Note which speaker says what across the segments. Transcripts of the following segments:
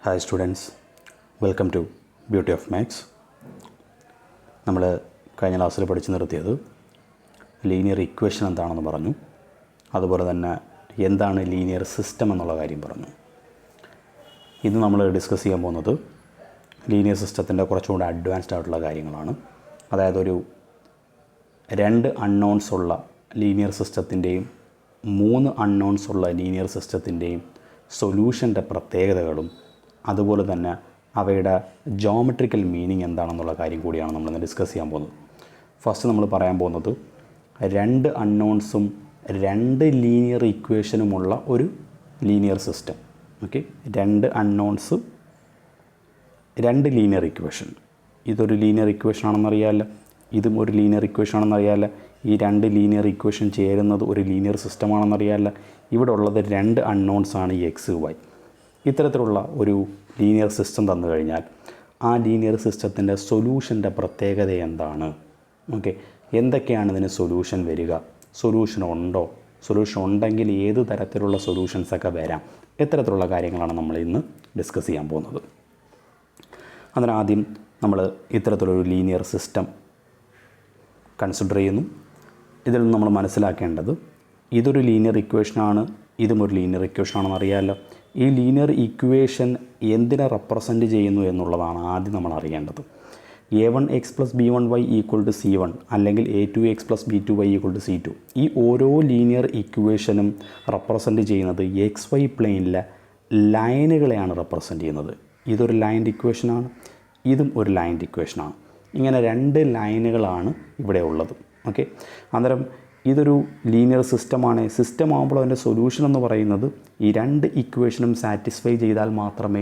Speaker 1: Hi students, welcome to Beauty of Maths. നമ്മൾ കഴിഞ്ഞ ക്ലാസ്സിൽ പഠിച്ചു നിർത്തിയത് ലീനിയർ ഇക്വേഷൻ എന്താണെന്ന് പറഞ്ഞു. അതുപോലെ തന്നെ എന്താണ് ലീനിയർ സിസ്റ്റം എന്നുള്ള കാര്യം പറഞ്ഞു. ഇന്ന് നമ്മൾ ഡിസ്കസ് ചെയ്യാൻ പോകുന്നത് ലീനിയർ സിസ്റ്റത്തിൻ്റെ കുറച്ചുകൂടി അഡ്വാൻസ്ഡ് ആയിട്ടുള്ള കാര്യങ്ങളാണ്. അതായത് ഒരു 2 അൺനോൺസ് ഉള്ള ലീനിയർ സിസ്റ്റത്തിൻ്റെയും 3 അൺനോൺസ് ഉള്ള ലീനിയർ സിസ്റ്റത്തിൻ്റെയും സൊല്യൂഷൻ്റെ പ്രത്യേകതകളും അതുപോലെ തന്നെ അവയുടെ ജോമെട്രിക്കൽ മീനിങ് എന്താണെന്നുള്ള കാര്യം കൂടിയാണ് നമ്മളിന്ന് ഡിസ്കസ് ചെയ്യാൻ പോകുന്നത്. ഫസ്റ്റ് നമ്മൾ പറയാൻ പോകുന്നത് 2 അൺനോൺസും 2 ലീനിയർ ഇക്വേഷനുമുള്ള ഒരു linear system. Okay, 2 unknowns 2 linear equation. ഇതൊരു ലീനിയർ ഇക്വേഷൻ ആണെന്നറിയാമല്ലോ, ഇതും ഒരു ലീനിയർ ഇക്വേഷൻ ആണെന്നറിയാമല്ലോ. ഈ 2 ലീനിയർ ഇക്വേഷൻ ചേരുന്നത് ഒരു ലീനിയർ സിസ്റ്റമാണെന്നറിയാമല്ലോ. ഇവിടെ ഉള്ളത് 2 അൺനോൺസാണ് എക്സ് വൈ. ഇത്തരത്തിലുള്ള ഒരു ലീനിയർ സിസ്റ്റം തന്നു കഴിഞ്ഞാൽ ആ ലീനിയർ സിസ്റ്റത്തിൻ്റെ സൊല്യൂഷൻ്റെ പ്രത്യേകത എന്താണ്? ഓക്കെ, എന്തൊക്കെയാണ് ഇതിന് സൊല്യൂഷൻ വരിക? സൊല്യൂഷൻ ഉണ്ടോ? സൊല്യൂഷൻ ഉണ്ടെങ്കിൽ ഏത് തരത്തിലുള്ള സൊല്യൂഷൻസൊക്കെ വരാം? ഇത്തരത്തിലുള്ള കാര്യങ്ങളാണ് നമ്മൾ ഇന്ന് ഡിസ്കസ് ചെയ്യാൻ പോകുന്നത്. അതിനാദ്യം നമ്മൾ ഇത്തരത്തിലൊരു ലീനിയർ സിസ്റ്റം കൺസിഡർ ചെയ്യുന്നു. ഇതിൽ നിന്ന് നമ്മൾ മനസ്സിലാക്കേണ്ടത് ഇതൊരു ലീനിയർ ഇക്വേഷനാണ്, ഇതും ഒരു ലീനിയർ ഇക്വേഷനാണെന്ന് അറിയാമല്ലോ. ഈ ലീനിയർ ഇക്വേഷൻ എന്തിനെ റെപ്രസെൻറ്റ് ചെയ്യുന്നു എന്നുള്ളതാണ് ആദ്യം നമ്മൾ അറിയേണ്ടത്. a1x + b1y = c1 അല്ലെങ്കിൽ a2x + b2y = c2. ഈ ഓരോ ലീനിയർ ഇക്വേഷനും റെപ്രസെൻറ്റ് ചെയ്യുന്നത് എക്സ് വൈ പ്ലെയിനിലെ ലൈനുകളെയാണ് റെപ്രസെൻറ്റ് ചെയ്യുന്നത്. ഇതൊരു ലൈൻഡ് ഇക്വേഷനാണ്, ഇതും ഒരു ലൈൻഡ് ഇക്വേഷനാണ്. ഇങ്ങനെ 2 ലൈനുകളാണ് ഇവിടെ ഉള്ളത്. ഓക്കെ, അന്നേരം ഇതൊരു ലീനിയർ സിസ്റ്റമാണ്. സിസ്റ്റം ആകുമ്പോൾ അതിൻ്റെ സൊല്യൂഷൻ എന്ന് പറയുന്നത് ഈ 2 ഇക്വേഷനും സാറ്റിസ്ഫൈ ചെയ്താൽ മാത്രമേ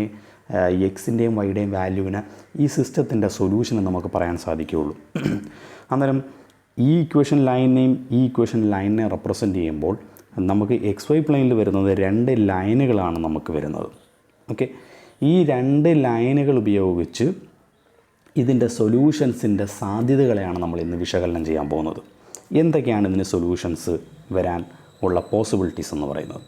Speaker 1: എക്സിൻ്റെയും വൈയുടെയും വാല്യൂവിനെ ഈ സിസ്റ്റത്തിൻ്റെ സൊല്യൂഷൻ എന്ന് നമുക്ക് പറയാൻ സാധിക്കുകയുള്ളൂ. അന്നേരം ഈ ഇക്വേഷൻ ലൈനിനെയും ഈ ഇക്വേഷൻ ലൈനിനെ റെപ്രസെൻറ്റ് ചെയ്യുമ്പോൾ നമുക്ക് എക്സ് വൈ പ്ലെയിനിൽ വരുന്നത് 2 ലൈനുകളാണ് നമുക്ക് വരുന്നത്. ഓക്കെ, ഈ 2 ലൈനുകൾ ഉപയോഗിച്ച് ഇതിൻ്റെ സൊല്യൂഷൻസിൻ്റെ സാധ്യതകളെയാണ് നമ്മൾ ഇന്ന് വിശകലനം ചെയ്യാൻ പോകുന്നത്. എന്തൊക്കെയാണ് ഇതിന് സൊല്യൂഷൻസ് വരാൻ ഉള്ള പോസിബിലിറ്റീസ് എന്ന് പറയുന്നത്?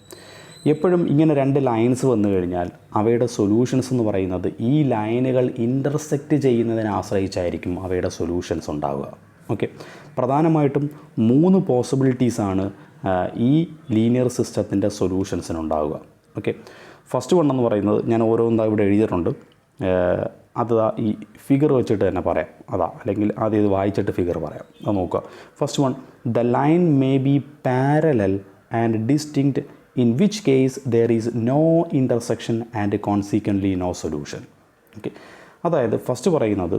Speaker 1: എപ്പോഴും ഇങ്ങനെ 2 ലൈൻസ് വന്നു കഴിഞ്ഞാൽ അവയുടെ സൊല്യൂഷൻസ് എന്ന് പറയുന്നത് ഈ ലൈനുകൾ ഇൻ്റർസെക്റ്റ് ചെയ്യുന്നതിനെ ആശ്രയിച്ചായിരിക്കും അവയുടെ സൊല്യൂഷൻസ് ഉണ്ടാവുക. ഓക്കെ, പ്രധാനമായിട്ടും 3 പോസിബിലിറ്റീസാണ് ഈ ലീനിയർ സിസ്റ്റത്തിൻ്റെ സൊല്യൂഷൻസിനുണ്ടാവുക. ഓക്കെ, ഫസ്റ്റ് വൺ എന്ന് പറയുന്നത് ഞാൻ ഓരോന്നാ ഇവിടെ എഴുതിയിട്ടുണ്ട്. അത് ഈ ഫിഗർ വെച്ചിട്ട് തന്നെ പറയാം, അല്ലെങ്കിൽ ആദ്യം ഇത് വായിച്ചിട്ട് ഫിഗർ പറയാം. അത് നോക്കുക. First one, the line may be parallel and distinct in which case there is no intersection and consequently no solution. Okay, അതായത് ഫസ്റ്റ് പറയുന്നത്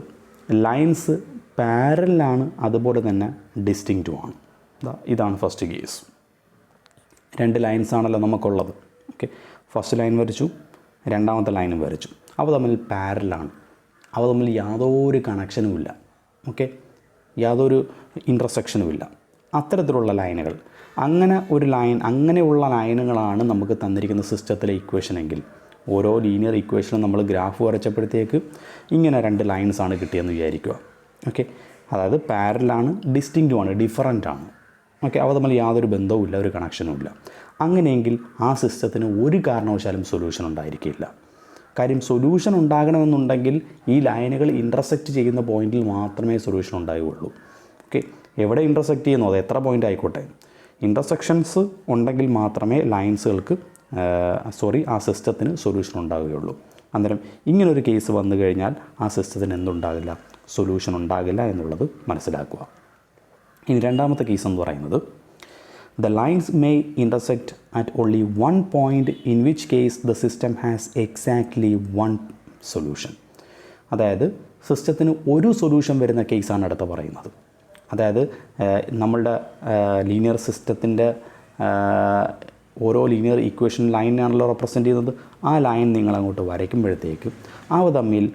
Speaker 1: ലൈൻസ് പാരലാണ്, അതുപോലെ തന്നെ ഡിസ്റ്റിങ്ക്റ്റുമാണ്. ഇതാണ് ഫസ്റ്റ് കേസ്. 2 ലൈൻസ് ആണല്ലോ നമുക്കുള്ളത്. ഓക്കെ, ഫസ്റ്റ് ലൈൻ വരച്ചു, രണ്ടാമത്തെ ലൈനും വരച്ചു. അവ തമ്മിൽ പാരലാണ്, അവ തമ്മിൽ യാതൊരു കണക്ഷനുമില്ല. ഓക്കെ, യാതൊരു ഇൻ്റർസെക്ഷനുമില്ല. അത്തരത്തിലുള്ള ലൈനുകൾ, അങ്ങനെ ഒരു ലൈൻ, അങ്ങനെയുള്ള ലൈനുകളാണ് നമുക്ക് തന്നിരിക്കുന്ന സിസ്റ്റത്തിലെ ഇക്വേഷൻ എങ്കിൽ ഓരോ ലീനിയർ ഇക്വേഷനും നമ്മൾ ഗ്രാഫ് വരച്ചപ്പോഴത്തേക്ക് ഇങ്ങനെ 2 ലൈൻസാണ് കിട്ടിയെന്ന് വിചാരിക്കുക. ഓക്കെ, അതായത് പാരലാണ്, ഡിസ്റ്റിങ്ക്റ്റുമാണ്, ഡിഫറൻ്റാണ്. ഓക്കെ, അവ തമ്മിൽ യാതൊരു ബന്ധവുമില്ല, ഒരു കണക്ഷനുമില്ല. അങ്ങനെയെങ്കിൽ ആ സിസ്റ്റത്തിന് ഒരു കാരണവശാലും സൊല്യൂഷൻ ഉണ്ടായിരിക്കില്ല. കാര്യം സൊല്യൂഷൻ ഉണ്ടാകണമെന്നുണ്ടെങ്കിൽ ഈ ലൈനുകൾ ഇൻ്റർസെക്റ്റ് ചെയ്യുന്ന പോയിന്റിൽ മാത്രമേ സൊല്യൂഷൻ ഉണ്ടാവുകയുള്ളൂ. ഓക്കെ, എവിടെ ഇൻ്റർസെക്റ്റ് ചെയ്യുന്നു, അത് എത്ര പോയിൻ്റ് ആയിക്കോട്ടെ, ഇൻ്റർസെക്ഷൻസ് ഉണ്ടെങ്കിൽ മാത്രമേ ലൈൻസുകൾക്ക് ആ സിസ്റ്റത്തിന് സൊല്യൂഷൻ ഉണ്ടാവുകയുള്ളൂ. അന്നേരം ഇങ്ങനൊരു കേസ് വന്നു കഴിഞ്ഞാൽ ആ സിസ്റ്റത്തിന് എന്തുണ്ടാകില്ല, സൊല്യൂഷൻ ഉണ്ടാകില്ല എന്നുള്ളത് മനസ്സിലാക്കുക. ഇനി രണ്ടാമത്തെ കേസ് എന്ന് പറയുന്നത് the lines may intersect at only one point, in which case the system has exactly one solution. അതായത് സിസ്റ്റത്തിന് ഒരു സൊല്യൂഷൻ വരുന്ന കേസാണ് അടുത്ത് പറയുന്നത്. അതായത് നമ്മളുടെ ലീനിയർ സിസ്റ്റത്തിൻ്റെ ഓരോ ലീനിയർ ഇക്വേഷൻ ലൈനാണല്ലോ റെപ്രസെൻറ്റ് ചെയ്യുന്നത്. ആ ലൈൻ നിങ്ങൾ അങ്ങോട്ട് വരയ്ക്കുമ്പോഴത്തേക്കും അവ തമ്മിൽ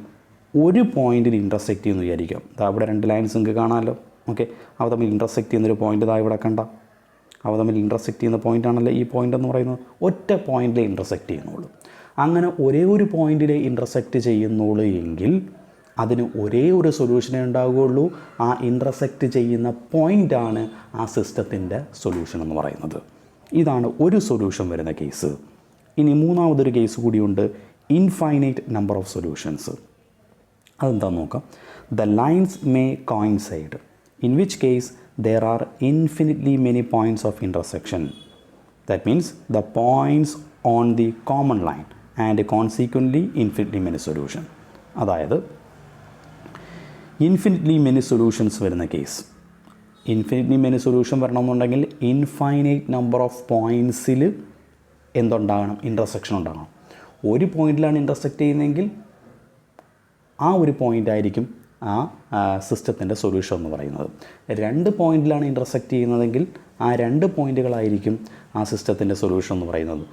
Speaker 1: ഒരു പോയിൻറ്റിൽ ഇൻ്റർസെക്റ്റ് ചെയ്യുമെന്ന് വിചാരിക്കാം. അവിടെ 2 ലൈൻസ് നിങ്ങൾക്ക് കാണാമല്ലോ. ഓക്കെ, അവ തമ്മിൽ ഇൻ്റർസെക്റ്റ് ചെയ്യുന്നൊരു പോയിൻ്റ് ഇവിടെ കണ്ട, അവ തമ്മിൽ ഇൻ്റർസെക്റ്റ് ചെയ്യുന്ന പോയിൻ്റാണല്ലോ ഈ പോയിൻ്റ് എന്ന് പറയുന്നത്. ഒറ്റ പോയിൻറ്റിലേ ഇൻ്റർസെക്റ്റ് ചെയ്യുന്നുള്ളൂ. അങ്ങനെ ഒരേ ഒരു പോയിൻറ്റിലേ ഇൻ്റർസെക്റ്റ് ചെയ്യുന്നുള്ളൂ എങ്കിൽ അതിന് ഒരേ ഒരു സൊല്യൂഷനേ ഉണ്ടാവുകയുള്ളൂ. ആ ഇൻ്റർസെക്റ്റ് ചെയ്യുന്ന പോയിൻ്റാണ് ആ സിസ്റ്റത്തിൻ്റെ സൊല്യൂഷൻ എന്ന് പറയുന്നത്. ഇതാണ് ഒരു സൊല്യൂഷൻ വരുന്ന കേസ്. ഇനി മൂന്നാമതൊരു കേസ് കൂടിയുണ്ട്. Infinite number of solutions. അതെന്താണെന്ന് നോക്കാം. The lines may coincide, in which case there are infinitely many points of intersection. That means the points on the common line and consequently infinitely many solution. അതായത് infinitely many solutions വരുന്ന case, infinitely many solution വരണമെന്നുണ്ടെങ്കിൽ infinite number of പോയിൻറ്റ്സിൽ എന്തുണ്ടാകണം? Intersection ഉണ്ടാകണം. ഒരു പോയിൻറ്റിലാണ് intersect ചെയ്യുന്നതെങ്കിൽ ആ ഒരു പോയിൻ്റ് ആയിരിക്കും ആ സിസ്റ്റത്തിൻ്റെ സൊല്യൂഷൻ എന്ന് പറയുന്നത്. 2 പോയിൻറ്റിലാണ് ഇൻ്റർസെക്റ്റ് ചെയ്യുന്നതെങ്കിൽ ആ 2 പോയിൻറ്റുകളായിരിക്കും ആ സിസ്റ്റത്തിൻ്റെ സൊല്യൂഷൻ എന്ന് പറയുന്നത്.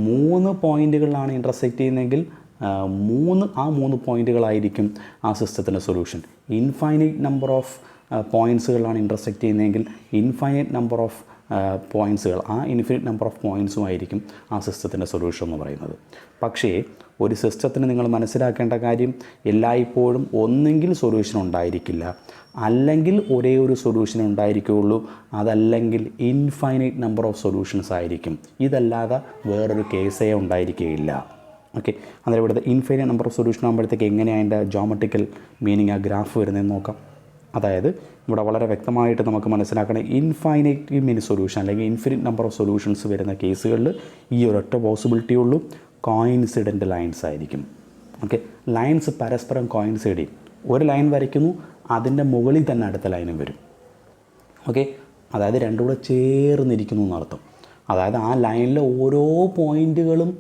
Speaker 1: 3 പോയിൻറ്റുകളിലാണ് ഇൻ്റർസെക്റ്റ് ചെയ്യുന്നതെങ്കിൽ 3 പോയിൻറ്റുകളായിരിക്കും ആ സിസ്റ്റത്തിൻ്റെ സൊല്യൂഷൻ. ഇൻഫൈനൈറ്റ് നമ്പർ ഓഫ് പോയിൻറ്റ്സുകളാണ് ഇൻ്റർസെക്റ്റ് ചെയ്യുന്നതെങ്കിൽ ഇൻഫൈനൈറ്റ് നമ്പർ ഓഫ് പോയിൻറ്റ്സുകൾ, ആ ഇൻഫിനിറ്റ് നമ്പർ ഓഫ് പോയിൻറ്റ്സുമായിരിക്കും ആ സിസ്റ്റത്തിൻ്റെ സൊല്യൂഷൻ എന്ന് പറയുന്നത്. പക്ഷേ ഒരു സിസ്റ്റത്തിന് നിങ്ങൾ മനസ്സിലാക്കേണ്ട കാര്യം, എല്ലായ്പ്പോഴും ഒന്നെങ്കിൽ സൊല്യൂഷൻ ഉണ്ടായിരിക്കില്ല, അല്ലെങ്കിൽ ഒരേ ഒരു സൊല്യൂഷൻ ഉണ്ടായിരിക്കുകയുള്ളൂ, അതല്ലെങ്കിൽ ഇൻഫൈനൈറ്റ് നമ്പർ ഓഫ് സൊല്യൂഷൻസ് ആയിരിക്കും. ഇതല്ലാതെ വേറൊരു കേസേ ഉണ്ടായിരിക്കുകയില്ല. ഓക്കെ, അന്നേരം ഇവിടുത്തെ ഇൻഫൈനൈറ്റ് നമ്പർ ഓഫ് സൊല്യൂഷൻ ആകുമ്പോഴത്തേക്ക് എങ്ങനെയാണ് അതിൻ്റെ ജോമെട്രിക്കൽ മീനിങ്, ആ ഗ്രാഫ് വരുന്നതെന്ന് നോക്കാം. അതായത് ഇവിടെ വളരെ വ്യക്തമായിട്ട് നമുക്ക് മനസ്സിലാക്കണം, ഇൻഫൈനൈറ്റ് മെനി സൊല്യൂഷൻ അല്ലെങ്കിൽ ഇൻഫിനിറ്റ് നമ്പർ ഓഫ് സൊല്യൂഷൻസ് വരുന്ന കേസുകളിൽ ഈ ഒരൊറ്റ പോസിബിലിറ്റി ഉള്ളൂ, കോയിൻസിഡൻറ്റ് ലൈൻസ് ആയിരിക്കും. ഓക്കെ, ലൈൻസ് പരസ്പരം കോയിൻസൈഡ് ചെയ്യും. ഒരു ലൈൻ വരയ്ക്കുന്നു, അതിൻ്റെ മുകളിൽ തന്നെ അടുത്ത ലൈനും വരും. ഓക്കെ, അതായത് രണ്ടും കൂടെ ചേർന്നിരിക്കുന്നു എന്നർത്ഥം. അതായത് ആ ലൈനിലെ ഓരോ പോയിൻറ്റുകളും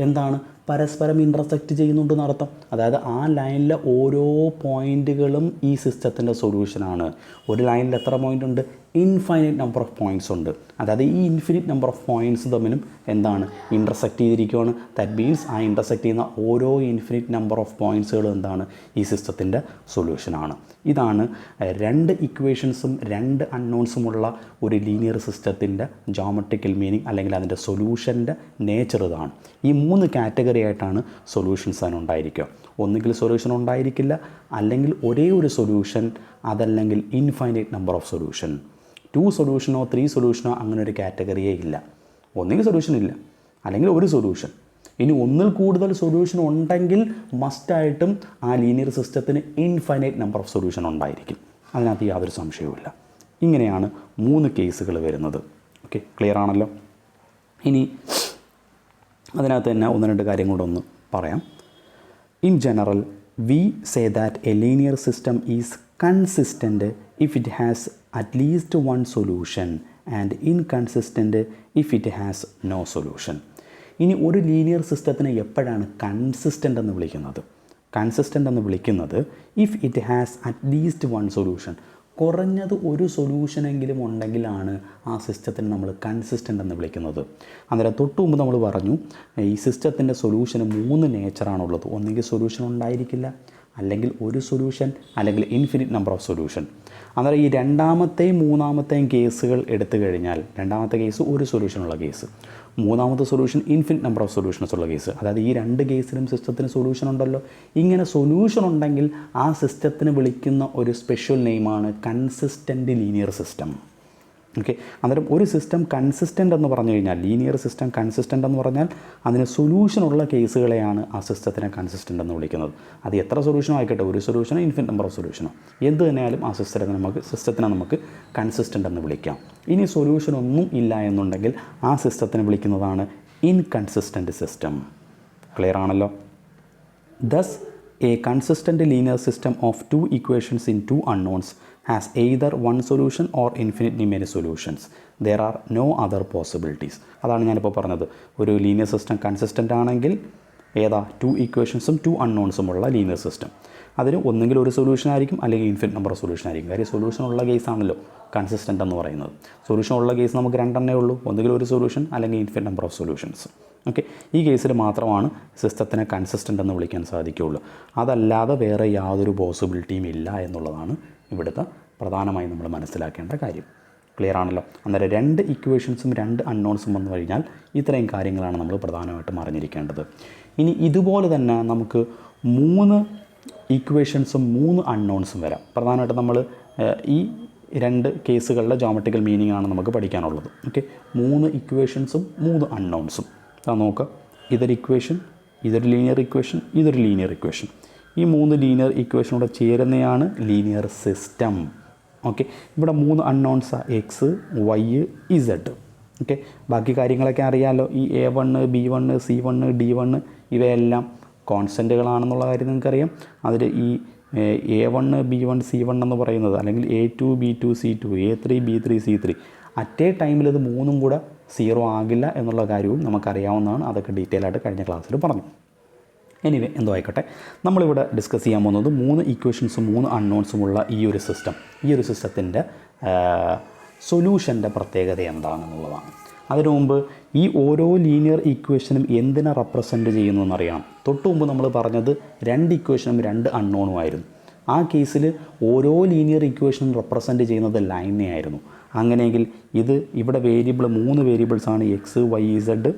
Speaker 1: എന്താണ്? പരസ്പരം ഇൻ്റർസെക്റ്റ് ചെയ്യുന്നുണ്ടെന്ന് അർത്ഥം. അതായത് ആ ലൈനിലെ ഓരോ പോയിൻറ്റുകളും ഈ സിസ്റ്റത്തിൻ്റെ സൊല്യൂഷനാണ്. ഒരു ലൈനിൽ എത്ര പോയിൻ്റ് ഉണ്ട്? ഇൻഫൈനൈറ്റ് നമ്പർ ഓഫ് പോയിൻറ്റ്സ് ഉണ്ട്. അതായത് ഈ ഇൻഫിനിറ്റ് നമ്പർ ഓഫ് പോയിൻറ്റ്സ് തമ്മിലും എന്താണ്? ഇൻ്റർസെക്റ്റ് ചെയ്തിരിക്കുകയാണ്. ദാറ്റ് മീൻസ് ആ ഇൻ്റർസെക്റ്റ് ചെയ്യുന്ന ഓരോ ഇൻഫിനിറ്റ് നമ്പർ ഓഫ് പോയിൻറ്റ്സുകളും എന്താണ്? ഈ സിസ്റ്റത്തിൻ്റെ സൊല്യൂഷനാണ്. ഇതാണ് 2 ഇക്വേഷൻസും 2 അൺനോൺസുമുള്ള ഒരു ലീനിയർ സിസ്റ്റത്തിൻ്റെ ജോമെട്രിക്കൽ മീനിങ് അല്ലെങ്കിൽ അതിൻ്റെ സൊല്യൂഷൻ്റെ നേച്ചർ. ഇതാണ്. ഈ 3 കാറ്റഗറി ആയിട്ടാണ് സൊല്യൂഷൻസ് അതിനുണ്ടായിരിക്കുക. ഒന്നുകിൽ സൊല്യൂഷൻ ഉണ്ടായിരിക്കില്ല, അല്ലെങ്കിൽ ഒരേ ഒരു സൊല്യൂഷൻ, അതല്ലെങ്കിൽ ഇൻഫൈനൈറ്റ് നമ്പർ ഓഫ് സൊല്യൂഷൻ. 2 സൊല്യൂഷനോ 3 സൊല്യൂഷനോ അങ്ങനെ ഒരു കാറ്റഗറിയേ ഇല്ല. ഒന്നുകിൽ സൊല്യൂഷൻ ഇല്ല, അല്ലെങ്കിൽ ഒരു സൊല്യൂഷൻ. ഇനി ഒന്നിൽ കൂടുതൽ സൊല്യൂഷൻ ഉണ്ടെങ്കിൽ മസ്റ്റായിട്ടും ആ ലീനിയർ സിസ്റ്റത്തിന് ഇൻഫൈനൈറ്റ് നമ്പർ ഓഫ് സൊല്യൂഷൻ ഉണ്ടായിരിക്കും. അതിനകത്ത് യാതൊരു സംശയവുമില്ല. ഇങ്ങനെയാണ് 3 കേസുകൾ വരുന്നത്. ഓക്കെ, ക്ലിയർ ആണല്ലോ? ഇനി അതിനകത്ത് തന്നെ 1-2 കാര്യം കൂടെ ഒന്ന് പറയാം. In general we say that a linear system is consistent if it has at least 1 solution and inconsistent if it has no solution. ഇനി ഒരു ലീനിയർ സിസ്റ്റത്തിനെ എപ്പോഴാണ് കൺസിസ്റ്റൻ്റ് എന്ന് വിളിക്കുന്നത്? കൺസിസ്റ്റൻ്റ് എന്ന് വിളിക്കുന്നത് if it has at least 1 solution, കുറഞ്ഞത് ഒരു സൊല്യൂഷനെങ്കിലും ഉണ്ടെങ്കിലാണ് ആ സിസ്റ്റത്തിന് നമ്മൾ കൺസിസ്റ്റൻ്റ് എന്ന് വിളിക്കുന്നത്. അന്നേരം തൊട്ട് മുമ്പ് നമ്മൾ പറഞ്ഞു ഈ സിസ്റ്റത്തിൻ്റെ സൊല്യൂഷന് 3 നേച്ചറാണുള്ളത്. ഒന്നുകിൽ സൊല്യൂഷൻ ഉണ്ടായിരിക്കില്ല, അല്ലെങ്കിൽ ഒരു സൊല്യൂഷൻ, അല്ലെങ്കിൽ ഇൻഫിനിറ്റ് നമ്പർ ഓഫ് സൊല്യൂഷൻ. അന്നേരം ഈ 2ാമത്തെയും 3ാമത്തെയും കേസുകൾ എടുത്തു കഴിഞ്ഞാൽ, 2ാമത്തെ കേസ് ഒരു സൊല്യൂഷനുള്ള കേസ്, 3ാമത്തെ solution infinite number of solutions ഉള്ള കേസ്. അതായത് ഈ 2 കേസിലും സിസ്റ്റത്തിന് സൊല്യൂഷൻ ഉണ്ടല്ലോ. ഇങ്ങനെ സൊല്യൂഷൻ ഉണ്ടെങ്കിൽ ആ സിസ്റ്റത്തിന് വിളിക്കുന്ന ഒരു സ്പെഷ്യൽ നെയിമാണ് കൺസിസ്റ്റൻ്റ് ലീനിയർ സിസ്റ്റം. ഓക്കെ, അന്നേരം ഒരു സിസ്റ്റം കൺസിസ്റ്റൻ്റ് എന്ന് പറഞ്ഞു കഴിഞ്ഞാൽ, ലീനിയർ സിസ്റ്റം കൺസിസ്റ്റൻ്റ് എന്ന് പറഞ്ഞാൽ അതിന് സൊല്യൂഷനുള്ള കേസുകളെയാണ് ആ സിസ്റ്റത്തിനെ കൺസിസ്റ്റൻ്റ് എന്ന് വിളിക്കുന്നത്. അത് എത്ര സൊല്യൂഷനോ ആയിക്കോട്ടെ, ഒരു സൊല്യൂഷനോ ഇൻഫിനിറ്റ് നമ്പർ ഓഫ് സൊല്യൂഷനോ എന്ത് തന്നെയായാലും ആ സിസ്റ്റത്തിനെ നമുക്ക് കൺസിസ്റ്റൻ്റ് എന്ന് വിളിക്കാം. ഇനി സൊല്യൂഷൻ ഒന്നും ഇല്ല എന്നുണ്ടെങ്കിൽ ആ സിസ്റ്റത്തിനെ വിളിക്കുന്നതാണ് ഇൻകൺസിസ്റ്റൻ്റ് സിസ്റ്റം. ക്ലിയർ ആണല്ലോ? Thus a consistent linear system of 2 equations in 2 unknowns has either 1 solution or infinitely many solutions. There are no other possibilities. അതാണ് ഞാനിപ്പോൾ പറഞ്ഞത്. ഒരു ലീനിയർ സിസ്റ്റം കൺസിസ്റ്റൻ്റ് ആണെങ്കിൽ ഏതാ? 2 ഇക്വേഷൻസും 2 അൺനോൺസുമുള്ള ലീനിയർ സിസ്റ്റം. അതിന് ഒന്നെങ്കിൽ ഒരു സൊല്യൂഷൻ ആയിരിക്കും, അല്ലെങ്കിൽ ഇൻഫിനിറ്റ് നമ്പർ ഓഫ് സൊല്യൂഷൻ ആയിരിക്കും. കാര്യം സൊല്യൂഷൻ ഉള്ള കേസാണല്ലോ കൺസിസ്റ്റൻ്റ് എന്ന് പറയുന്നത്. സൊല്യൂഷൻ ഉള്ള കേസ് നമുക്ക് 2 ഉള്ളൂ, ഒന്നുകിൽ ഒരു സൊല്യൂഷൻ, അല്ലെങ്കിൽ infinite number of solutions. Okay, ഈ കേസിൽ മാത്രമാണ് സിസ്റ്റത്തിനെ കൺസിസ്റ്റൻ്റ് എന്ന് വിളിക്കാൻ സാധിക്കുകയുള്ളൂ. അതല്ലാതെ വേറെ യാതൊരു പോസിബിലിറ്റിയും ഇല്ല എന്നുള്ളതാണ് ഇവിടുത്തെ പ്രധാനമായും നമ്മൾ മനസ്സിലാക്കേണ്ട കാര്യം. ക്ലിയർ ആണല്ലോ? അന്നേരം 2 ഇക്വേഷൻസും 2 അൺനോൺസും വന്നു കഴിഞ്ഞാൽ ഇത്രയും കാര്യങ്ങളാണ് നമ്മൾ പ്രധാനമായിട്ടും അറിഞ്ഞിരിക്കേണ്ടത്. ഇനി ഇതുപോലെ തന്നെ നമുക്ക് 3 ഇക്വേഷൻസും 3 അൺനോൺസും വരാം. പ്രധാനമായിട്ടും നമ്മൾ ഈ 2 കേസുകളുടെ ജോമെട്രിക്കൽ മീനിങ് ആണ് നമുക്ക് പഠിക്കാനുള്ളത്. ഓക്കെ, 3 ഇക്വേഷൻസും 3 അൺനോൺസും. നോക്കുക, ഇതൊരു ഇക്വേഷൻ, ഇതൊരു ലീനിയർ ഇക്വേഷൻ, ഇതൊരു ലീനിയർ ഇക്വേഷൻ. ഈ 3 ലീനിയർ ഇക്വേഷനോടെ ചേരുന്നതാണ് ലീനിയർ സിസ്റ്റം. ഓക്കെ, ഇവിടെ 3 അൺനോൺസാണ് എക്സ്, വൈ, ഇസഡ്. ഓക്കെ, ബാക്കി കാര്യങ്ങളൊക്കെ അറിയാമല്ലോ. ഈ A1, B1, C1, D1 ഇവയെല്ലാം കോൺസ്റ്റൻറ്റുകളാണെന്നുള്ള കാര്യം നിങ്ങൾക്കറിയാം. അതിൽ ഈ A1, B1, C1 എന്ന് പറയുന്നത്, അല്ലെങ്കിൽ A2, B2, C2, A3, B3, C3 അറ്റേ ടൈമിൽ ഇത് 3ഉം കൂടെ 0 ആകില്ല എന്നുള്ള കാര്യവും നമുക്കറിയാവുന്നതാണ്. അതൊക്കെ ഡീറ്റെയിൽ ആയിട്ട് കഴിഞ്ഞ ക്ലാസ്സിൽ പറഞ്ഞു. എനിവേ, എന്തോ ആയിക്കോട്ടെ, നമ്മളിവിടെ ഡിസ്കസ് ചെയ്യാൻ പോകുന്നത് 3 ഇക്വേഷൻസും 3 അൺനോൺസുമുള്ള ഈ ഒരു സിസ്റ്റം, ഈ ഒരു സിസ്റ്റത്തിൻ്റെ സൊല്യൂഷൻ്റെ പ്രത്യേകത എന്താണെന്നുള്ളതാണ്. അതിനു മുമ്പ് ഈ ഓരോ ലീനിയർ ഇക്വേഷനും എന്തിനെ റെപ്രസെൻറ്റ് ചെയ്യുന്നു എന്നറിയണം. തൊട്ട് മുമ്പ് നമ്മൾ പറഞ്ഞത് 2 ഇക്വേഷനും 2 അൺനോണുമായിരുന്നു. ആ കേസിൽ ഓരോ ലീനിയർ ഇക്വേഷനും റെപ്രസെൻറ്റ് ചെയ്യുന്നത് ലൈനെ ആയിരുന്നു. അങ്ങനെയെങ്കിൽ ഇത് ഇവിടെ 3 വേരിയബിൾസാണ് X, Y, Z.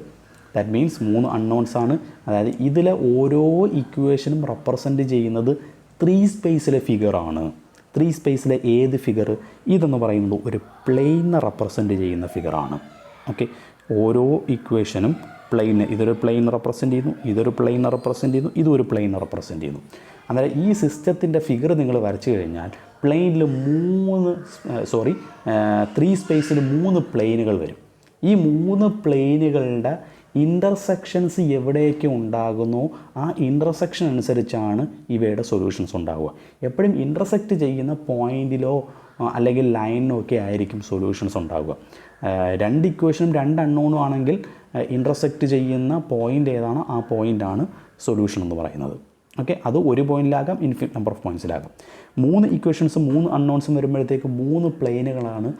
Speaker 1: That means 3 അൺനോൺസാണ്. അതായത് ഇതിലെ ഓരോ ഇക്വേഷനും റെപ്രസെൻറ്റ് ചെയ്യുന്നത് 3 സ്പേസിലെ ഫിഗറാണ്. 3 സ്പേസിലെ ഏത് ഫിഗർ? ഇതെന്ന് പറയുന്നത് ഒരു പ്ലെയിനെ റെപ്രസെൻറ്റ് ചെയ്യുന്ന ഫിഗറാണ്. ഓക്കെ, ഓരോ ഇക്വേഷനും പ്ലെയിന്, ഇതൊരു പ്ലെയിൻ റെപ്രസെൻറ്റ് ചെയ്യുന്നു, ഇതൊരു പ്ലെയിൻ റെപ്രസെൻറ്റ് ചെയ്യുന്നു, ഇതൊരു പ്ലെയിൻ റെപ്രസെൻറ്റ് ചെയ്യുന്നു. അന്നേരം ഈ സിസ്റ്റത്തിൻ്റെ ഫിഗർ നിങ്ങൾ വരച്ചു കഴിഞ്ഞാൽ പ്ലെയിനിൽ 3 സ്പേസിൽ 3 പ്ലെയിനുകൾ വരും. ഈ 3 പ്ലെയിനുകളുടെ ഇൻ്റർസെക്ഷൻസ് എവിടെയൊക്കെ ഉണ്ടാകുന്നോ ആ ഇൻ്റർസെക്ഷൻ അനുസരിച്ചാണ് ഇവയുടെ സൊല്യൂഷൻസ് ഉണ്ടാവുക. എപ്പോഴും ഇൻ്റർസെക്റ്റ് ചെയ്യുന്ന പോയിൻറ്റിലോ അല്ലെങ്കിൽ ലൈനിനോ ഒക്കെ ആയിരിക്കും സൊല്യൂഷൻസ് ഉണ്ടാവുക. 2 ഇക്വേഷനും 2 അൺനോണും ആണെങ്കിൽ ഇൻ്റർസെക്റ്റ് ചെയ്യുന്ന പോയിൻ്റ് ഏതാണോ ആ പോയിൻ്റാണ് സൊല്യൂഷൻ എന്ന് പറയുന്നത്. ഓക്കെ, അത് ഒരു പോയിൻറ്റിലാകാം, ഇൻഫിനിറ്റ് നമ്പർ ഓഫ് പോയിൻറ്റ്സിലാകാം. 3 ഇക്വേഷൻസും 3 അൺനോൺസും വരുമ്പോഴത്തേക്ക് 3 പ്ലെയിനുകളാണ്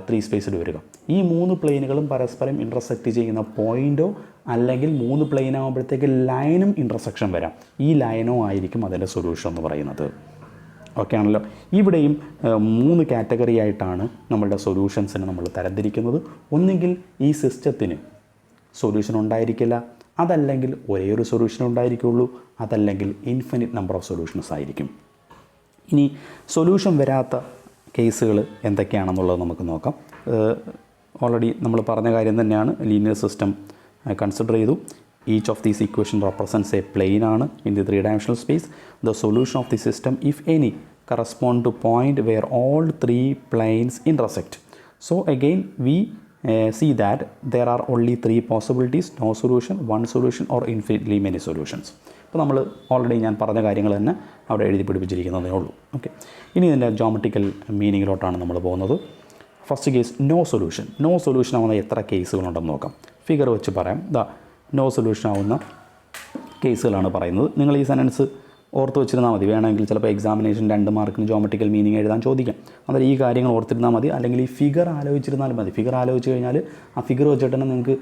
Speaker 1: 3 സ്പേസിൽ വരിക. ഈ 3 പ്ലെയിനുകളും പരസ്പരം ഇൻ്റർസെക്റ്റ് ചെയ്യുന്ന പോയിൻറ്റോ അല്ലെങ്കിൽ 3 പ്ലെയിൻ ആകുമ്പോഴത്തേക്ക് ലൈനും ഇൻ്റർസെക്ഷൻ വരാം. ഈ ലൈനോ ആയിരിക്കും അതിൻ്റെ സൊല്യൂഷൻ എന്ന് പറയുന്നത്. ഓക്കെ ആണല്ലോ. ഇവിടെയും 3 കാറ്റഗറി ആയിട്ടാണ് നമ്മളുടെ സൊല്യൂഷൻസിനെ നമ്മൾ തരംതിരിക്കുന്നത്. ഒന്നുകിൽ ഈ സിസ്റ്റത്തിന് സൊല്യൂഷൻ ഉണ്ടായിരിക്കില്ല, അതല്ലെങ്കിൽ ഒരേ ഒരു സൊല്യൂഷൻ ഉണ്ടായിരിക്കുള്ളൂ, അതല്ലെങ്കിൽ ഇൻഫിനിറ്റ് നമ്പർ ഓഫ് സൊല്യൂഷൻസ് ആയിരിക്കും. ഇനി സൊല്യൂഷൻ വരാത്ത കേസുകൾ എന്തൊക്കെയാണെന്നുള്ളത് നമുക്ക് നോക്കാം. ഓൾറെഡി നമ്മൾ പറഞ്ഞ കാര്യം തന്നെയാണ്. ലീനിയർ സിസ്റ്റം കൺസിഡർ ചെയ്തു. Each of these equation represents a plane ആണ് in the 3-dimensional space. The solution of the system if any correspond to point where all 3 planes intersect. So again we see that there are only 3 possibilities: no solution, one solution or infinitely many solutions. അപ്പോൾ നമ്മൾ already ഞാൻ പറഞ്ഞ കാര്യങ്ങൾ തന്നെ അവിടെ എഴുതി പിടിപ്പിച്ചിരിക്കുന്നതേ ഉള്ളൂ. Okay, ഇനി ഇതിൻ്റെ ജോമെട്രിക്കൽ മീനിങ്ങിലോട്ടാണ് നമ്മൾ പോകുന്നത്. First case no solution. No solution ആവുന്ന എത്ര കേസുകളുണ്ടെന്ന് നോക്കാം. ഫിഗർ വെച്ച് പറയാം. നോ സൊല്യൂഷൻ ആവുന്ന കേസുകളാണ് പറയുന്നത്. നിങ്ങൾ ഈ സെൻറ്റൻസ് ഓർത്ത് വെച്ചിരുന്നാൽ മതി. വേണമെങ്കിൽ ചിലപ്പോൾ എക്സാമിനേഷൻ 2 മാർക്കിന് ജോമെട്രിക്കൽ മീനിങ് എഴുതാൻ ചോദിക്കാം. അന്നേരം ഈ കാര്യങ്ങൾ ഓർത്തിരുന്നാൽ മതി. അല്ലെങ്കിൽ ഈ ഫിഗർ ആലോചിച്ചിരുന്നാലും മതി. ഫിഗർ ആലോചിച്ച് കഴിഞ്ഞാൽ ആ ഫിഗർ വെച്ചിട്ട് തന്നെ നിങ്ങൾക്ക്